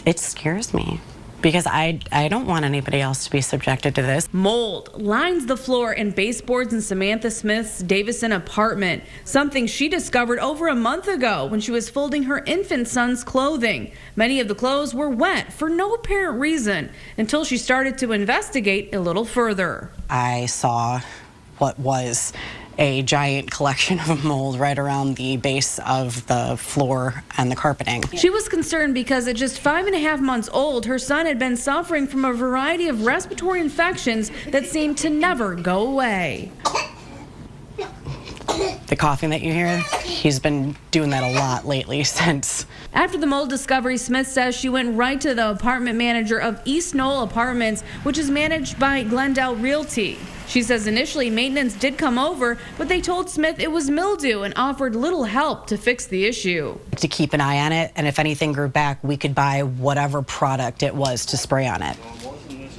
It scares me because I don't want anybody else to be subjected to this. Mold lines the floor in baseboards in Samantha Smith's Davison apartment, something she discovered over a month ago when she was folding her infant son's clothing. Many of the clothes were wet for no apparent reason until she started to investigate a little further. I saw what was a giant collection of mold right around the base of the floor and the carpeting. She was concerned because at just 5.5 months old, her son had been suffering from a variety of respiratory infections that seemed to never go away. The coughing that you hear, he's been doing that a lot lately since. After the mold discovery, Smith says she went right to the apartment manager of East Knoll Apartments, which is managed by Glendale Realty. She says initially maintenance did come over, but they told Smith it was mildew and offered little help to fix the issue. To keep an eye on it, and if anything grew back, we could buy whatever product it was to spray on it.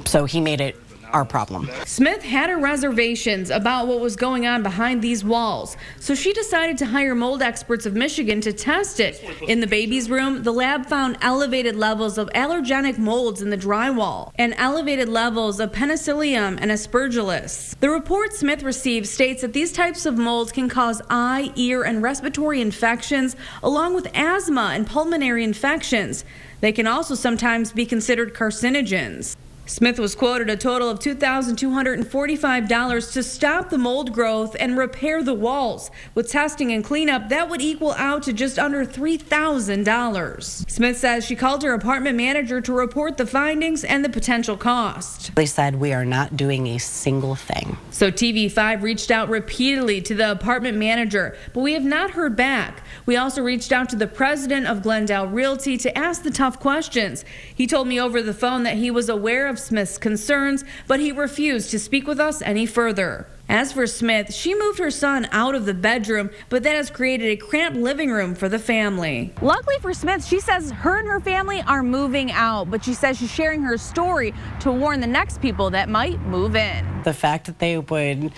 So he made it our problem. Smith had her reservations about what was going on behind these walls, so she decided to hire mold experts of Michigan to test it. In the baby's room, the lab found elevated levels of allergenic molds in the drywall and elevated levels of penicillium and aspergillus. The report Smith received states that these types of molds can cause eye, ear, and respiratory infections, along with asthma and pulmonary infections. They can also sometimes be considered carcinogens. Smith was quoted a total of $2,245 to stop the mold growth and repair the walls. With testing and cleanup, that would equal out to just under $3,000. Smith says she called her apartment manager to report the findings and the potential cost. They said we are not doing a single thing. So TV5 reached out repeatedly to the apartment manager, but we have not heard back. We also reached out to the president of Glendale Realty to ask the tough questions. He told me over the phone that he was aware of Smith's concerns, but he refused to speak with us any further. As for Smith, she moved her son out of the bedroom, but that has created a cramped living room for the family. Luckily for Smith, she says her and her family are moving out, but she says she's sharing her story to warn the next people that might move in. The fact that they would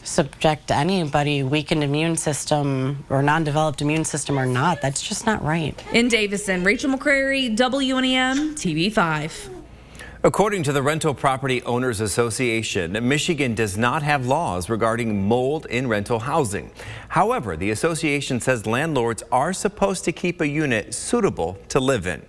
subject anybody, weakened immune system or non-developed immune system or not, that's just not right. In Davison, Rachel McCrary, WNEM TV5. According to the Rental Property Owners Association, Michigan does not have laws regarding mold in rental housing. However, the association says landlords are supposed to keep a unit suitable to live in.